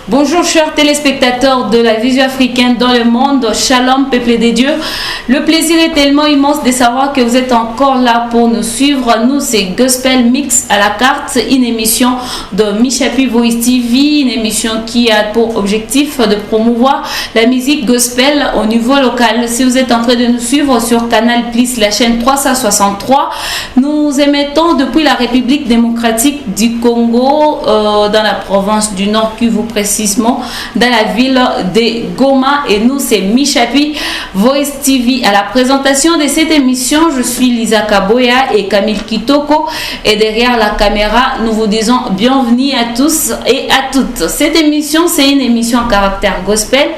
Bonjour chers téléspectateurs de la Vision africaine dans le monde, Shalom peuple des dieux. Le plaisir est tellement immense de savoir que vous êtes encore là pour nous suivre. Nous c'est Gospel Mix à la carte, une émission de Michapi Voice TV, une émission qui a pour objectif de promouvoir la musique gospel au niveau local. Si vous êtes en train de nous suivre sur Canal Plus, la chaîne 363, nous émettons depuis la République démocratique du Congo, dans la province du Nord Kivu précisément, dans la ville de Goma, et nous c'est Michapi Voice TV. À la présentation de cette émission, je suis Lisa Kaboya et Camille Kitoko, et derrière la caméra nous vous disons bienvenue à tous et à toutes. Cette émission c'est une émission à caractère gospel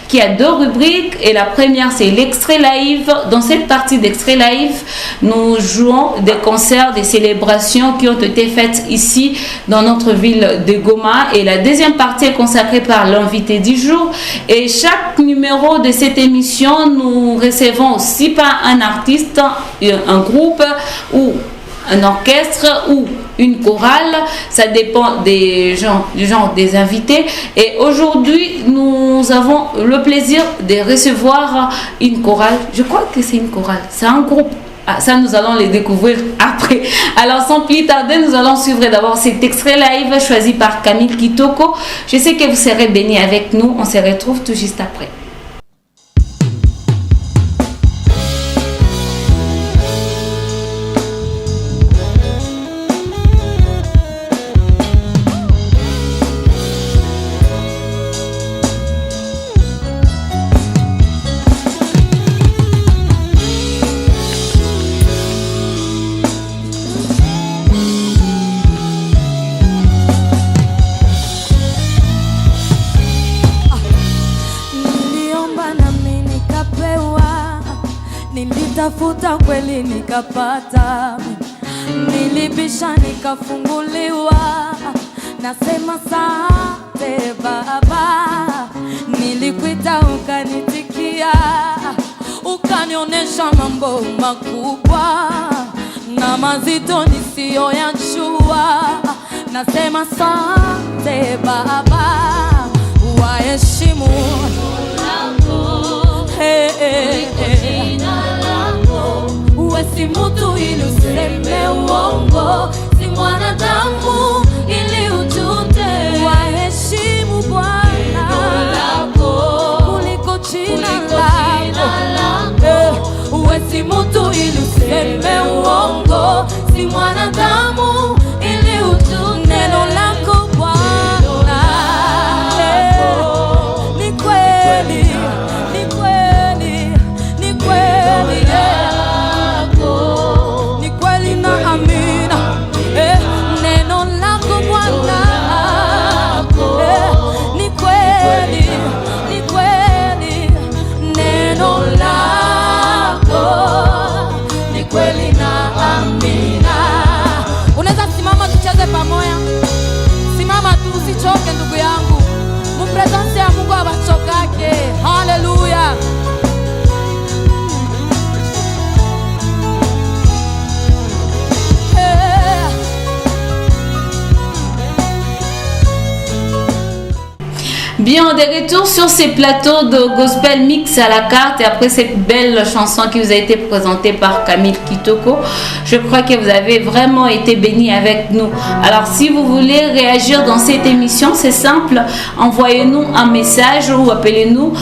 qui a deux rubriques, et la première c'est l'extrait live. Dans cette partie d'extrait live, nous jouons des concerts, des célébrations qui ont été faites ici dans notre ville de Goma, et la deuxième partie est consacrée par l'invité du jour. Et chaque numéro de cette émission, nous recevons aussi par un artiste, un groupe ou un orchestre ou une chorale, ça dépend du genre des invités. Et aujourd'hui, nous avons le plaisir de recevoir une chorale. Je crois que c'est une chorale, c'est un groupe. Ah, ça, nous allons les découvrir après. Alors, sans plus tarder, nous allons suivre d'abord cet extrait live choisi par Camille Kitoko. Je sais que vous serez bénis avec nous. On se retrouve tout juste après. Nilitafuta kweli nikapata, nilibisha nikafunguliwa, nasema asante Baba. Nilikuita ukanitikia, ukanionesha mambo makubwa na mazito nisiyoyajua, nasema asante Baba. Waheshimu uwe si mtu ili useme uongo, si mwanadamu ili ujute. Waheshimu Bwana kuliko jina lako. Uwe si mtu ili useme uongo, si mwanadamu ili ujute. Neno lako Bwana ni kweli, ni kweli, ni kweli, ni kweli na amina. Neno lako Bwana ni kweli, ni kweli, neno lako ni kweli na amina. Unaweza simama tucheze pamoja, simama tu usichoke ndugu yangu, mpresence ya Mungu abachokake. Haleluya. Bien, de retour sur ces plateaux de Gospel Mix à la carte, et après cette belle chanson qui vous a été présentée par Camille Kitoko, je crois que vous avez vraiment été bénis avec nous. Alors, si vous voulez réagir dans cette émission, c'est simple, envoyez-nous un message ou appelez-nous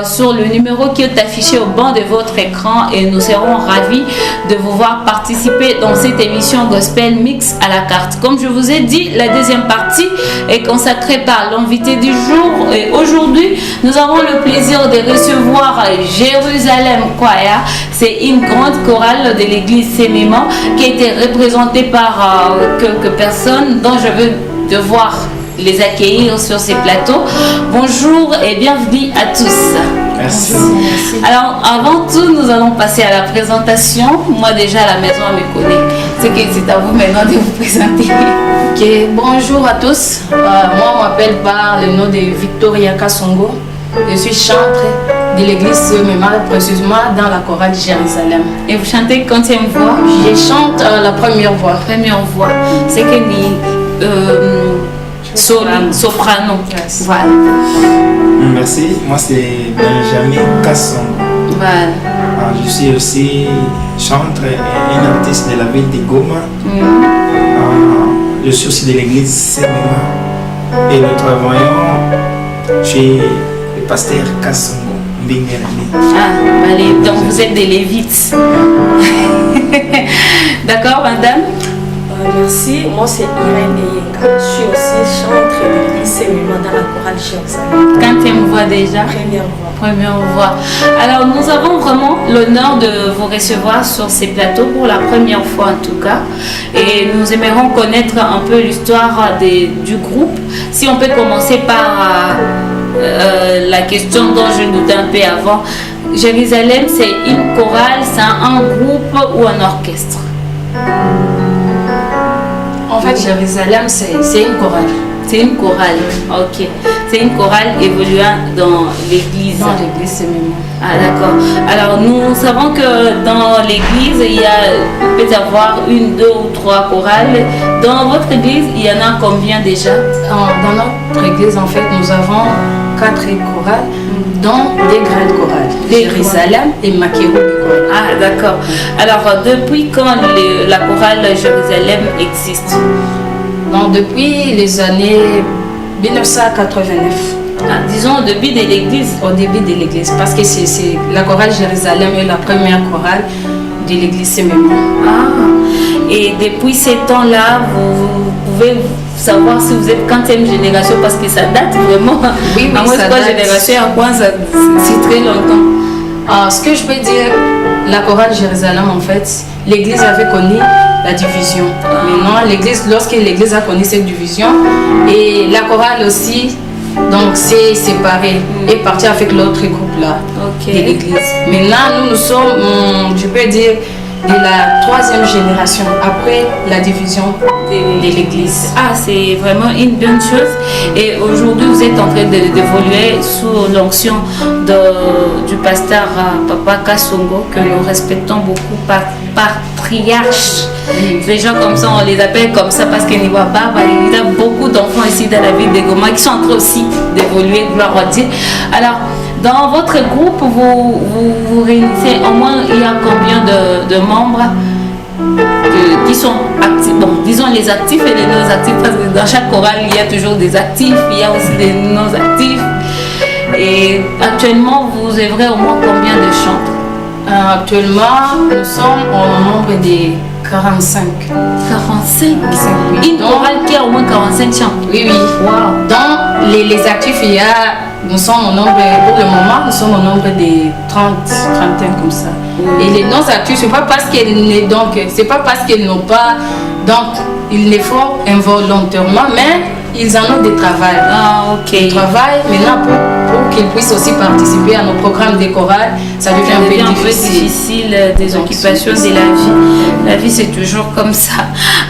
sur le numéro qui est affiché au bas de votre écran, et nous serons ravis de vous voir participer dans cette émission Gospel Mix à la carte. Comme je vous ai dit, la deuxième partie est consacrée par l'invité du jour. Et aujourd'hui, nous avons le plaisir de recevoir Jérusalem Choir. C'est une grande chorale de l'église Séméman qui a été représentée par quelques personnes dont je veux devoir les accueillir sur ces plateaux. Bonjour et bienvenue à tous. Merci. Alors, avant tout, nous allons passer à la présentation. Moi, déjà, à la maison, on me connaît. C'est à vous maintenant de vous présenter. Ok, bonjour à tous. Moi, on m'appelle par le nom de Victoria Kassongo. Je suis chantre de l'église Séméman, précisément dans la chorale de Jérusalem. Et vous chantez quantième voix? Je chante la première voix. Première voix. C'est que soprano. Yes. Voilà. Merci, moi c'est Benjamin Kassongo. Voilà. Je suis aussi chanteur et un artiste de la ville de Goma. Je suis aussi de l'église Sénéma. Et nous travaillons chez le pasteur Kassongo. Ah, allez, donc vous êtes des lévites. D'accord, madame? Merci, moi c'est Irène Eyenga. Je suis aussi chantre de l'église Sénéma dans la chorale Jérusalem. Quatrième voix déjà? Première voix. Première voix. Alors nous avons vraiment l'honneur de vous recevoir sur ces plateaux pour la première fois en tout cas. Et nous aimerions connaître un peu l'histoire du groupe. Si on peut commencer par la question dont je doutais un peu avant. Jérusalem, c'est une chorale, c'est un groupe ou un orchestre? En fait, Jérusalem, c'est une chorale. C'est une chorale, ok. C'est une chorale évoluant dans l'église. Dans l'église, c'est même. Ah d'accord. Alors nous savons que dans l'église, il peut y avoir une, deux ou trois chorales. Dans votre église, il y en a combien déjà? Dans notre église, en fait, nous avons 4 chorales, dont des grandes chorales. Jérusalem et Makéro chorale. Ah d'accord. Alors depuis quand la chorale Jérusalem existe? Donc depuis les années 1989. Ah, disons au début de l'église. Au début de l'église, parce que c'est la chorale Jérusalem est la première chorale de l'église Séméma. Ah, et depuis ces temps-là, vous pouvez savoir si vous êtes 40e génération, parce que ça date vraiment. Oui, à moins ça quoi date. génération, à quoi c'est très longtemps. Ce que je peux dire, la chorale Jérusalem, en fait, l'église avait connu la division. Maintenant, l'église, lorsque l'église a connu cette division, et la chorale aussi, donc c'est séparé, et parti avec l'autre groupe là de l'église. Maintenant, nous sommes, je peux dire, de la 3e génération après la division de l'église. Ah, c'est vraiment une bonne chose. Et aujourd'hui, vous êtes en train d'évoluer sous l'onction du pasteur Papa Kassongo, que nous respectons beaucoup, patriarche. Les gens comme ça, on les appelle comme ça parce qu'ils n'y voient pas. Il y a beaucoup d'enfants ici dans la ville de Goma qui sont en train aussi d'évoluer, gloire à Dieu. Alors, dans votre groupe, vous réunissez au moins, il y a combien de membres qui sont actifs? Bon, disons les actifs et les non-actifs, parce que dans chaque chorale, il y a toujours des actifs, il y a aussi des non-actifs. Et actuellement, vous œuvrez au moins combien de chants? Actuellement, nous sommes au nombre de 45. 45? Oui. Une chorale qui a au moins 45 chants? Oui, oui. Wow. Dans les actifs, il y a, nous sommes au nombre, pour le moment, nous sommes au nombre de 30, 31 comme ça. Et les non-actifs, c'est pas parce qu'ils n'ont pas, donc ils le font involontairement, mais ils en ont des travail. Ah, ok. Ils travaillent maintenant pour qu'ils puissent aussi participer à nos programmes de chorale. Ça devient un peu difficile. Des Donc, occupations de la vie. La vie, c'est toujours comme ça.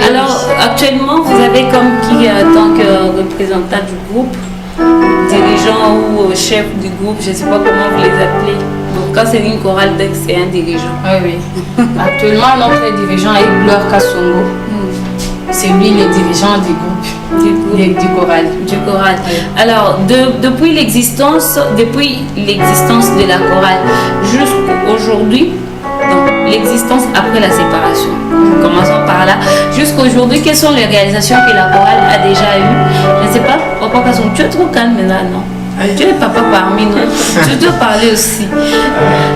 Alors, actuellement, vous avez comme qui, en tant que représentant du groupe, dirigeant ou chef du groupe, je ne sais pas comment vous les appelez. Donc, quand c'est une chorale, c'est un dirigeant. Oui, oui. Actuellement, notre dirigeant est Gloire Kassongo. C'est lui le dirigeant du groupe, du choral. Du choral. Oui. Alors, depuis l'existence de la chorale jusqu'à aujourd'hui, donc l'existence après la séparation, commençons par là, jusqu'à aujourd'hui, quelles sont les réalisations que la chorale a déjà eues? Je ne sais pas, Papa Kasson, tu es trop calme là, non? Tu es papa parmi nous, tu dois parler aussi.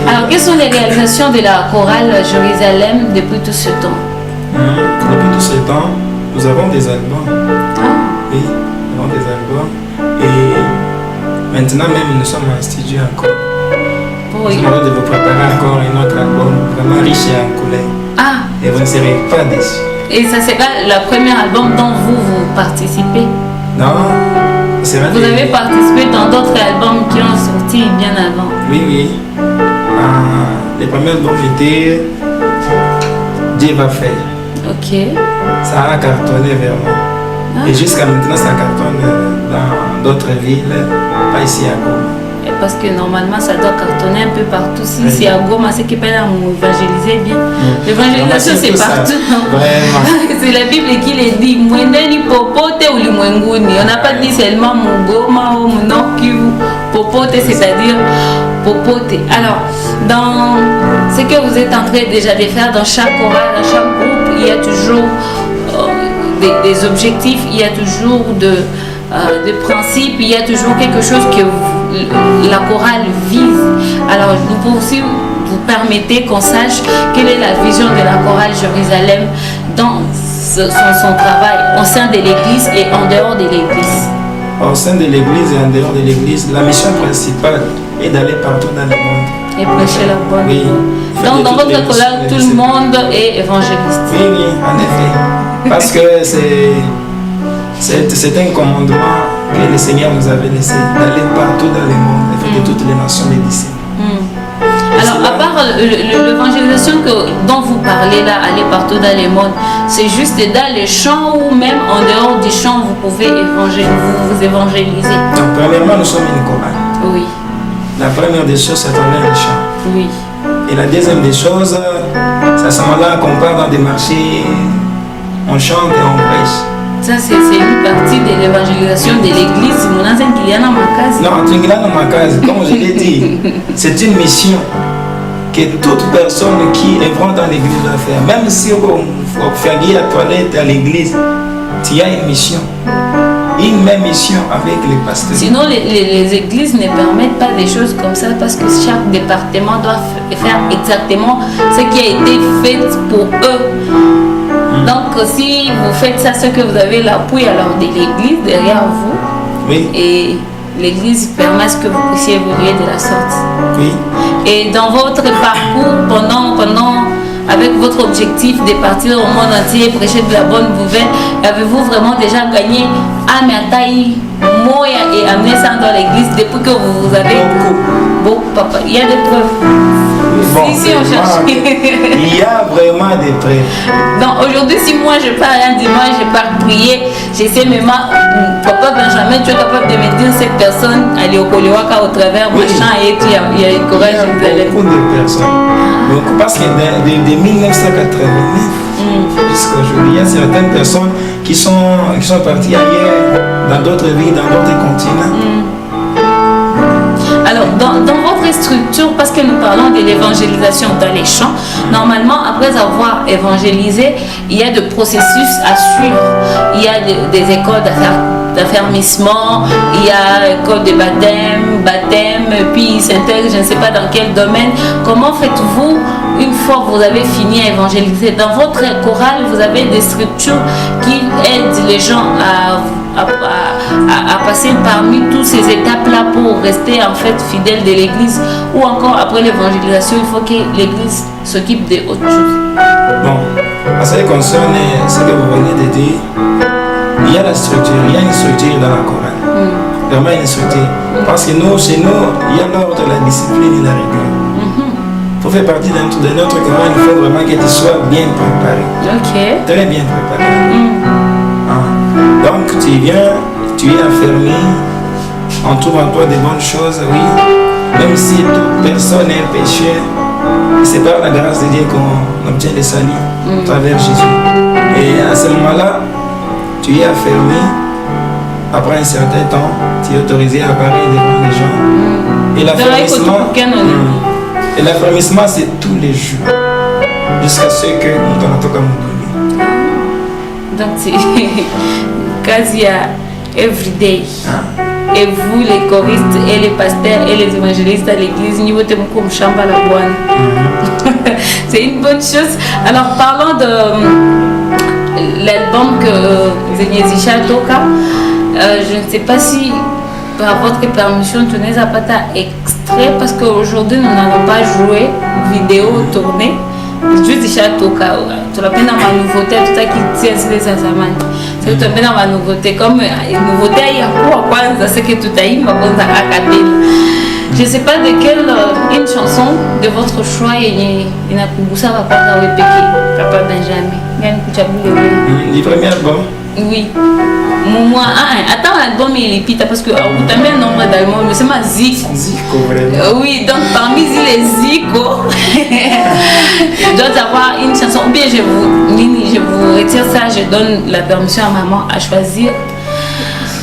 Alors, quelles sont les réalisations de la chorale Jérusalem depuis tout ce temps? Depuis tout ce temps, nous avons des albums. Oui, nous avons des albums. Et maintenant même, nous sommes en studio encore. Oui. Nous allons de vous préparer encore un autre album vraiment riche et en couleur. Ah. Et vous ne serez pas déçus. Et ça sera le premier album dont vous participez? Non, c'est Vous avez participé dans d'autres albums qui ont sorti bien avant? Oui, oui. Les premiers albums étaient Dieu va faire. Ok. Ça a cartonné vraiment. Ah. Et jusqu'à maintenant, ça cartonne dans d'autres villes, pas ici à Goma. Et parce que normalement, ça doit cartonner un peu partout. Si Oui. c'est à Goma, c'est qui peut évangéliser bien. L'évangélisation, c'est Vraiment, partout. Vraiment. C'est la Bible qui le dit. Mwendeni popote ulimwenguni. Lunguni. On n'a pas dit seulement Mugoma ou Nord Kivu, Popote, c'est-à-dire Popote. Alors, dans ce que vous êtes en train déjà de faire dans chaque chorale, dans chaque groupe, il y a toujours des objectifs, il y a toujours des principes, il y a toujours quelque chose que la chorale vise. Alors, nous pouvons aussi vous permettez qu'on sache quelle est la vision de la chorale Jérusalem dans son travail au sein de l'église et en dehors de l'église. Au sein de l'église et en dehors de l'église, la mission principale est d'aller partout dans le monde. Et prêcher la bonne. Oui. Donc dans votre chorale, tout le monde est évangéliste. Oui, oui, en effet. Parce que c'est un commandement que le Seigneur nous avait laissé, d'aller partout dans le monde et faire de toutes les nations des disciples. Alors, à part l'évangélisation dont vous parlez là, aller partout dans le monde, c'est juste dans les champs ou même en dehors du champ, vous pouvez vous évangéliser. Donc, premièrement, nous sommes une chorale. Oui. La première des choses, c'est à travers les champs. Oui. Et la deuxième des choses, c'est à ce moment-là qu'on part dans des marchés, on chante et on prêche. Ça, c'est une partie de l'évangélisation de l'église. Non, comme je l'ai dit, c'est une mission que toute personne qui œuvre dans l'église doit faire. Même si on fait la toilette à l'église, tu as une mission. Une même mission avec les pasteurs. Sinon, les églises ne permettent pas des choses comme ça parce que chaque département doit faire exactement ce qui a été fait pour eux. Donc, si vous faites ça, ce que vous avez l'appui alors de l'église derrière vous, oui. Et l'église permet que vous puissiez évoluer de la sorte. Oui. Et dans votre parcours, avec votre objectif de partir au monde entier et prêcher de la bonne nouvelle, avez-vous vraiment déjà gagné Amiataï, Moya et amené ça dans l'église depuis que vous avez beaucoup. Bon, papa, il y a des preuves. Bon, si on cherche. Il y a vraiment des preuves. Donc aujourd'hui, si moi je pars un dimanche, je pars prier, j'essaie même, papa Benjamin, tu es capable de me dire cette personne, elle est au Kolewaka au travers, oui. Machin, et il y a une courage. Il y a beaucoup de personnes. Donc, parce que de 1989 jusqu'à aujourd'hui, il y a certaines personnes qui sont parties ailleurs, dans d'autres villes, dans d'autres continents. Alors, dans votre structure, parce que nous parlons de l'évangélisation dans les champs, normalement, après avoir évangélisé, il y a des processus à suivre. Il y a des écoles d'affermissement, il y a école de baptême, puis il s'intègre, je ne sais pas dans quel domaine. Comment faites-vous une fois que vous avez fini à évangéliser? Dans votre chorale, vous avez des structures qui aident les gens à passer parmi toutes ces étapes-là pour rester en fait fidèles de l'église, ou encore après l'évangélisation, il faut que l'église s'occupe d'autres choses. Bon, en ce qui concerne ce que vous venez de dire, il y a la structure, il y a une structure dans la chorale. Vraiment une structure. Parce que nous, chez nous, il y a l'ordre, la discipline et la rigueur. Pour faire partie de notre chorale, il faut vraiment que tu sois bien préparé. Ok. Très bien préparé. Donc tu viens, tu es affermi, on trouve en toi des bonnes choses, oui. Même si toute personne est un pécheur, c'est par la grâce de Dieu qu'on obtient le salut à travers Jésus. Et à ce moment-là, tu es affermi. Après un certain temps, tu es autorisé à parler devant les gens. Et l'affermissement, c'est tous les jours, jusqu'à ce que nous t'en attendons comme nous. Donc c'est quasi everyday. Et vous, les choristes et les pasteurs et les évangélistes à l'église, niveau de comme chamba la boine. C'est une bonne chose. Alors parlons de l'album que Zenyezisha Toka. Je ne sais pas si par votre permission, tu n'es pas extrait parce qu'aujourd'hui nous n'allons pas jouer vidéo tournée. Juste Toka, tu l'as fait dans ma nouveauté, tout ça qui tient sur les azamani. C'est tout dans ma nouveauté. Comme nouveauté, il y a quoi, c'est que tout a eu, ma bonne académie. Je ne sais pas de quelle une chanson de votre choix il y a Kubusa va pas répéter, Papa Benjamin. Il y a une le premier album. Oui. Moi, attends, l'album il est pita parce que vous avez un nombre d'albums, mais c'est ma Zico. Zico, vraiment. Oui, donc parmi les Zico, je dois avoir une chanson. Ou bien je vous retire ça, je donne la permission à maman à choisir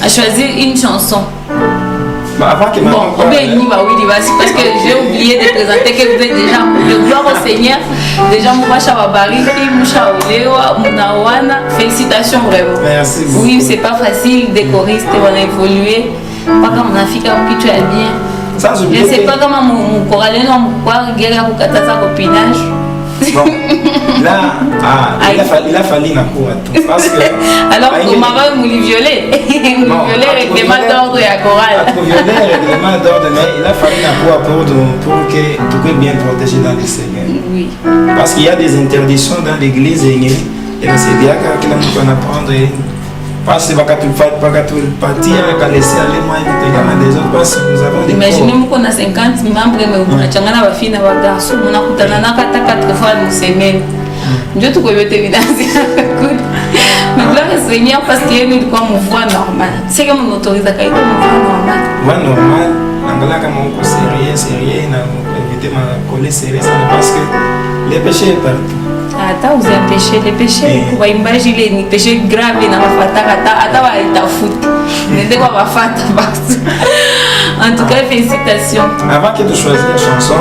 à choisir une chanson. Bah, avant que Bon, on va oui, parce que j'ai oublié de présenter que vous êtes déjà le gloire au Seigneur. Déjà, Mouacha Wabari, Moucha Olewa, Mounawana. Félicitations vraiment. Merci beaucoup. Oui, c'est pas facile, des choristes, on a évolué. Pas comme on a fait comme tu es bien. Sans oublier Je ne sais que- pas comment mon choralien, pourquoi Guerre ou Katasa copinage. Bon, là, il a fallu un coup à tout. Parce que. Alors, Ah, il on est- m'a voulu violer. Non, Violer règlement violer- d'ordre et à chorale. Pour violer le règlement d'ordre, mais il a fallu un coup à pour que tu puisses bien protéger dans le Seigneur. Oui. Parce qu'il y a des interdictions dans l'église et c'est bien que la mouton apprendre. Parce que pas tout partir, qu'à laisser aller moi également des autres parce que nous avons des Imaginez qu'on a 50 membres, mais on a changé la fille, on a garçon, on a coupé la naka 4 fois dans semaine. Dieu te connaît évidemment. Mais gloire au Seigneur parce qu'il y a une voix normale. C'est comme on autorise à faire une voix normale. Voix normale, Angola comme on sérieux, on éviter ma coller sérieux parce que les péchés est partout. Hata uze péché, les péchés waimbaji les péchés graves na mafata hata waitafuti nende kwa mafata basi. En tout cas, félicitations. Avant que de choisir la chanson,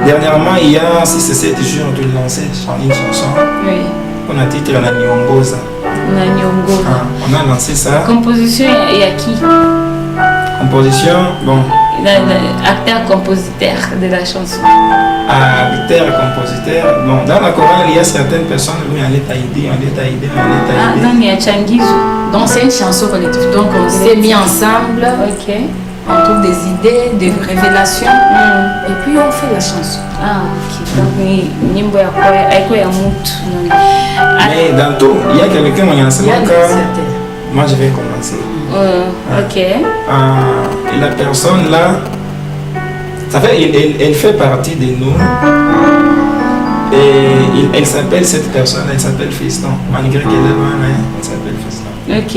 dernièrement il y a 6 et 7 jours de lancer une chanson. Oui. On a titré la Nyongoza. Na Nyongoza. On a lancé ça. Composition et à qui? Composition, bon. Acteur-compositeur de la chanson. Acteur, compositeur. Bon, dans la chorale, il y a certaines personnes qui ont l'état idée. Ah, dans les Changizu. Donc c'est une chanson collective. Donc on s'est mis ensemble, Ok. on trouve des idées, des révélations, et puis on fait la chanson. Ah, ok. Donc, nyimbo ya kwa aiko ya mutu. Mais dans tout, il y a quelqu'un qui a Il y a des certains. Moi, je vais commencer. Ok. Et la personne là, ça fait, elle fait partie de nous. Et elle s'appelle, cette personne, elle s'appelle Fiston. Malgré qu'elle est loin, elle s'appelle Fiston. Ok.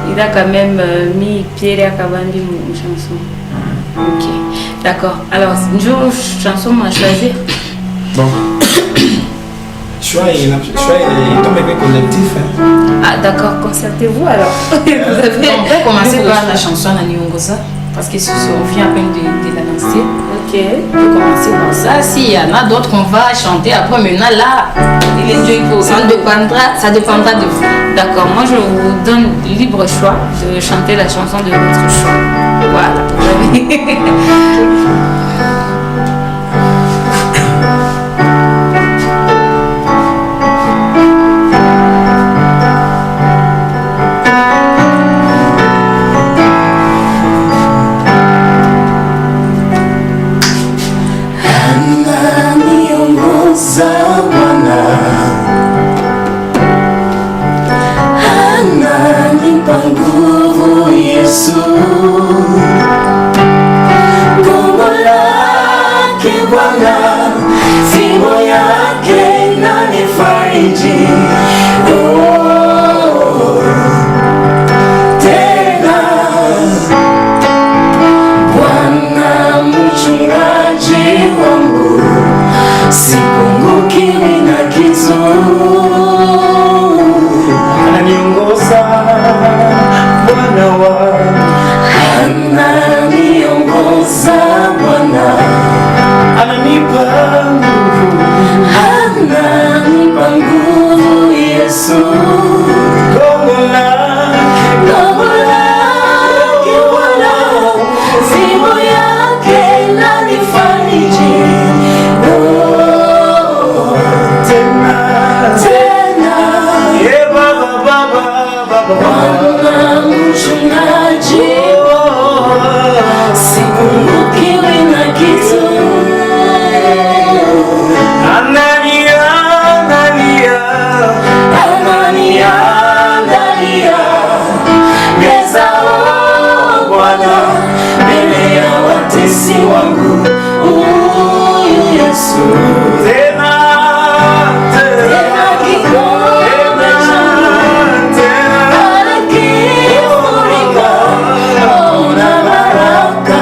Il a quand même mis Pierre Akabambi une chanson. Ok. D'accord. Alors, une chanson m'a choisi. Bon. Choix, il tombe avec collectif. Ah, d'accord. Concertez-vous alors. Vous avez... On peut commencer par la chanson La Nyongoza, parce que si on vient à peine de la lancer. Ok. On peut commencer par ça. S'il y en a d'autres qu'on va chanter après, maintenant là, ça dépendra de vous. D'accord, moi je vous donne libre choix de chanter la chanson de votre choix. Voilà. Ananipa nguvu Yesu, gongo lake Bwana, fimbo yake inanifariji. Oh, tena Bwana mchungaji wangu, sipungukiwi na kitu. Ananiongoza Bwana wangu, ananiongoza Bwana, ananipa nguvu Yesu, gongo lake Bwana, fimbo yake inanifariji. Oh, tena Bwana mchungaji, sipungukiwi na kitu. Ananiandalia meza, oh Bwana, mbele ya watesi wangu. Huyu Yesu tena kikombe changu anakifurika, ona baraka.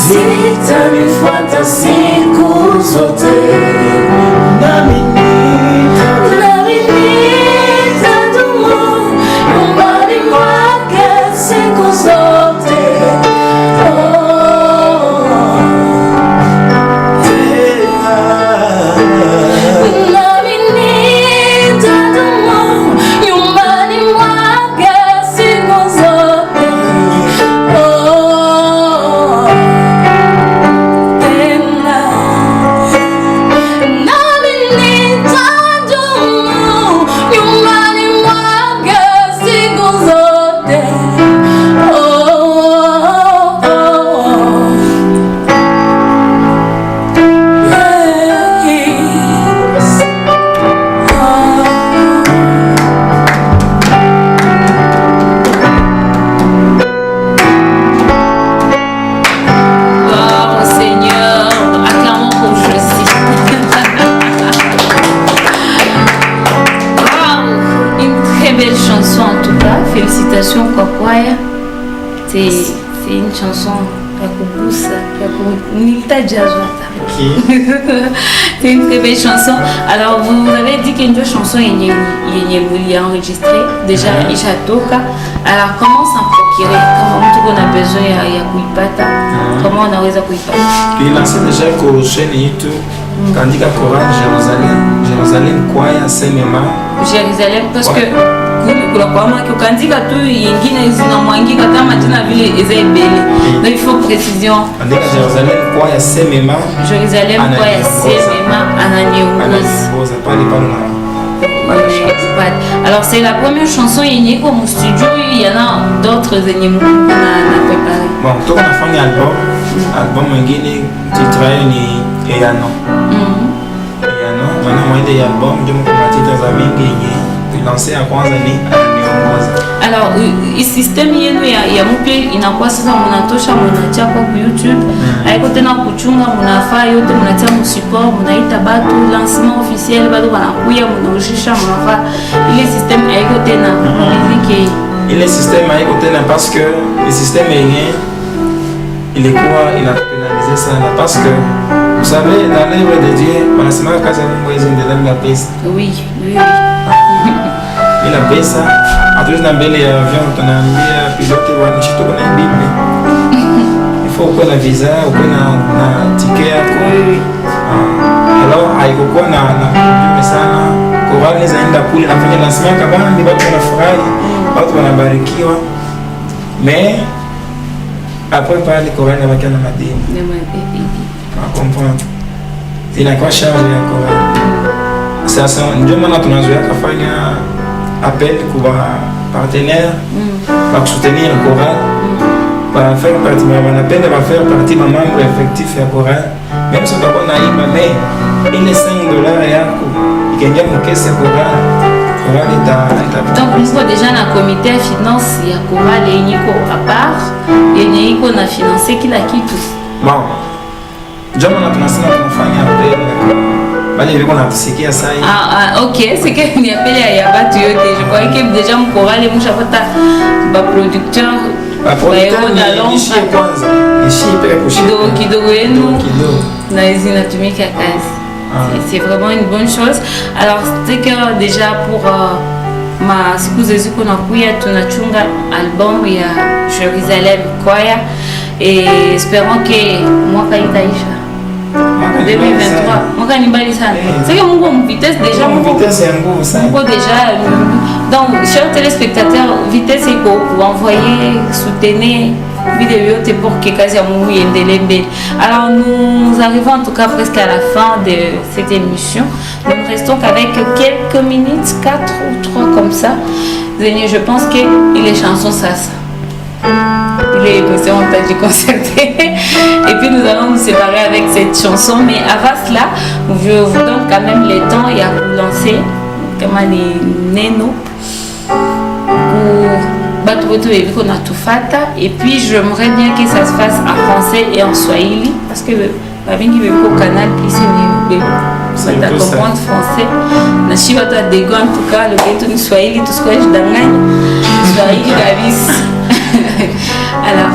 zitanifuata siku zote, nami nitadumu nyumbani mwake siku zote. Nami nitadumu nyumbani mwake siku zote. Nami nitadumu nyumbani mwake siku zote. Gloire au Seigneur. Acclamons pour Josie. Wow, une très belle chanson en tout cas. Félicitations Kwakwaya. C'est une chanson ya kugusa, ya kunita jazz. C'est une très belle chanson. Alors vous avez dit qu'il y a une chanson yenye enregistrée déjà ishatoka. Alors comment s'en procurer? Comment on a besoin ya kuipata? Comment on aweza kuipata? Tuilancé déjà kwa chaîne YouTube kaandika Chorale Jérusalem Choir Saint-Mema. Jérusalem parce que kuna kwa maana ukaandika tu yingine zinamwangika kama tena vile ezebele. Donc il faut précision. Andika Jérusalem Choir Saint-Mema. Jérusalem Choir Saint-Mema ananiongoza. Pale na alors c'est la première chanson yenye comme au studio, il y en a d'autres zenye qu'on a préparé. Bon, toi on a fait un album mwingine titre ni Eyano. Eyano, maintenant moi des albums de mon titre za mingi yenye lancé à kwanza ni ananiongoza. Alors system yenu ya mpya inakuwa sasa mnatosha mnatia kwa YouTube. Haiko tena kuchunga mnafaa yote mnatia msupport mnaita batu lancement officiel bado wanakuya mnaujisha mnafaa ile system haiko tena muziki. Ile system haiko tena parce que le système yenye ilikuwa inapénaliser sana parce que vous savez dans l'œuvre de Dieu wanasema kazi ya Mungu iendelee bila pesa. Oui. Bila pesa hatuwezi na mbele ya avion tunaambia pilote wanishito kuna Biblia. Il faut kuwa na visa, kuwa na ticket yako. Alors haikokuwa na problème sana. Chorale zaenda kule nafanya lancement kabambi watu wanafurahi, watu wanabarikiwa. Mais après pale chorale inabakia na madeni. Comprendre. Inakuwa charge ya chorale. Sasa ndio maana tunazoea kufanya appel kwa partenaires pour soutenir le chorale, pour faire partie de membre effectif ya chorale. Même si on a mais il est $5 yako ikiingia mkesi ya chorale donc mko déjà na comité ya finance ya chorale yenye iko à part yenye iko na financer kila kitu. Bon, ndio maana tunasema tunafanya appel bali viko natusikia sasa. Ok, c'est que ni appel ya batu yote. Je croyais que déjà mkorale mshapata ba producteur kidogo yenu na zinatumika kazi. C'est vraiment une bonne chose. Alors c'est que déjà pour ma siku zezuko nakuya tunachunga album ya Jérusalem Choir et espérons que mwaka itaisha 2023. Mwaka ni mbali sana. C'est que Mungu vitesse déjà Mungu déjà donc chers téléspectateurs vitesse iko envoyer soutenir vidéo pour que kazi ya Mungu iendelee mbele. Alors nous arrivons en tout cas presque à la fin de cette émission. Nous ne restons qu'avec quelques minutes, 4 ou 3 comme ça. Je pense que les chansons ça. Les émissions ont été concertées. Et puis nous allons nous séparer avec cette chanson. Mais avant cela, je vous donne quand même le temps et à vous lancer comme les Neno pour et puis j'aimerais bien que ça se fasse en français et en swahili parce que au canal plus ça comprendre français na shiba ta dego en tout cas le ghetto ni swahili tout ce que je danganye swahili kabisa. Alors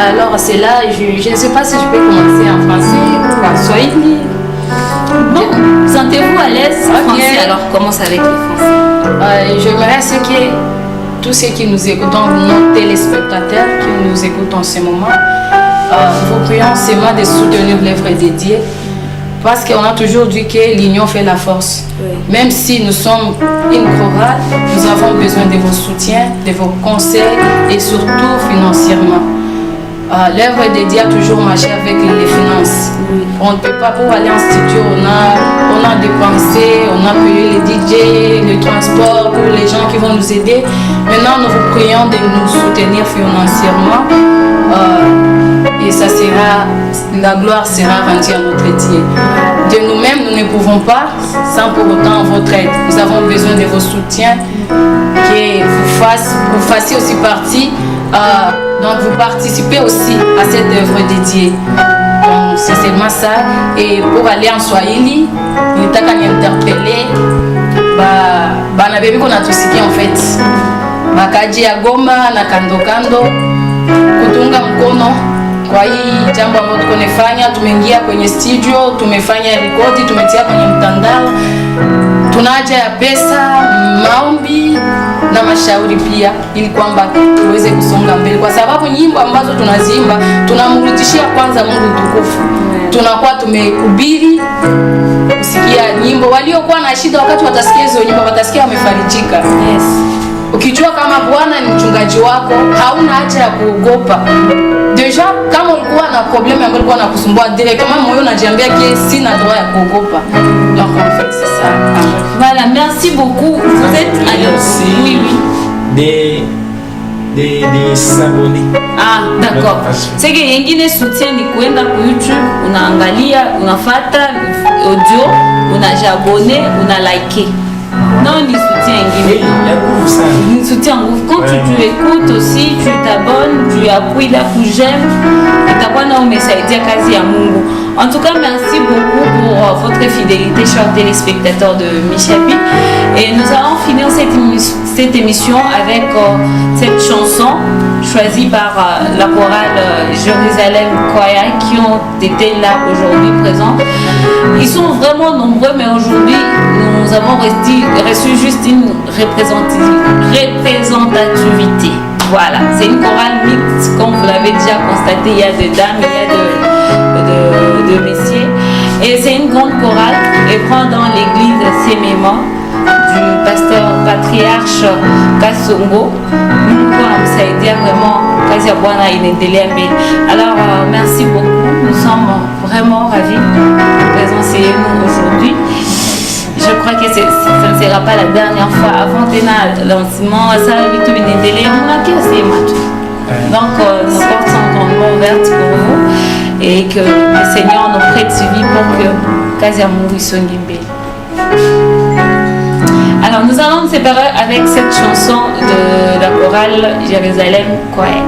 Alors c'est là, je ne sais pas si je peux commencer en français ou en swahili. Bon, sentez-vous à l'aise en français, alors commence avec le français. J'aimerais que tous ceux qui nous écoutent, donc nos téléspectateurs qui nous écoutent en ce moment, vous prions seulement de soutenir l'œuvre de Dieu. Parce qu'on a toujours dit que l'union fait la force. Oui. Même si nous sommes une chorale, nous avons besoin de vos soutiens, de vos conseils et surtout financièrement. L'œuvre de Dieu a toujours marché avec les finances. Oui. On ne peut pas, pour aller en studio, on a dépensé, on a payé les DJ, le transport pour les gens qui vont nous aider. Maintenant, nous vous prions de nous soutenir financièrement. Et ça sera, la gloire sera rendue à notre Dieu. De nous-mêmes, nous ne pouvons pas sans pour autant votre aide. Nous avons besoin de vos soutiens, que vous fassiez aussi partie, donc vous participez aussi à cette œuvre dédiée. Donc c'est seulement ça. Et pour aller en Swahili, il est qu'à interpeller, na bébé qu'on a tout ce qui en fait. Bakaji ya Goma na kando kando kutunga mkono kwa hii jambo ambalo tuko nafanya. Tumeingia kwenye studio, tumefanya rekodi, tumetia kwenye mtandao. Tuna haja ya pesa, maombi na mashauri pia, ili kwamba tuweze kusonga mbele, kwa sababu nyimbo ambazo tunaziimba tunamrudishia kwanza Mungu utukufu. Tunakuwa tumehubiri kusikia nyimbo, waliokuwa na shida wakati watasikia hizo nyimbo watasikia wamefarijika. Yes. Ukijua kama Bwana ni mchungaji wako, hauna haja ya kuogopa. Deja kama ulikuwa na problème ambayo ilikuwa inakusumbua, directement moyo unajiambia que sina droit ya kuogopa. Donc en fait c'est ça. Voilà, merci beaucoup. Vous êtes aussi oui. des s'abonner. Ah, d'accord. C'est que yengine soutien ni kuenda ku YouTube, unaangalia, unafuata audio, unajabone, unalike. Non, ni soutien ingine. Ni soutien nguvu. Quand tu écoutes aussi, tu t'abonnes, tu appuies là pour j'aime, itakuwa na umesaidia kazi ya Mungu. En tout cas, merci beaucoup pour votre fidélité, chers téléspectateurs de Michapi. Et nous allons finir cette émission avec cette chanson choisie par la chorale Jérusalem Choir qui ont été là aujourd'hui présents. Ils sont vraiment nombreux, mais aujourd'hui, nous avons reçu juste une représentativité. Voilà, c'est une chorale mixte, comme vous l'avez déjà constaté, il y a des dames, il y a de messieurs. Et c'est une grande chorale et prend dans l'église Séméma du pasteur patriarche Kassongo. Alors, merci beaucoup. Nous sommes vraiment ravis de présenter nous aujourd'hui. Je crois que ça ne sera pas la dernière fois. Avant le lancement, ça va vite venir délai. Donc, nos portes sont grandement ouvertes pour vous et que le Seigneur nous prête suivi pour que Kaziamouri Songimbe. Alors, nous allons nous séparer avec cette chanson de la chorale Jérusalem Choir.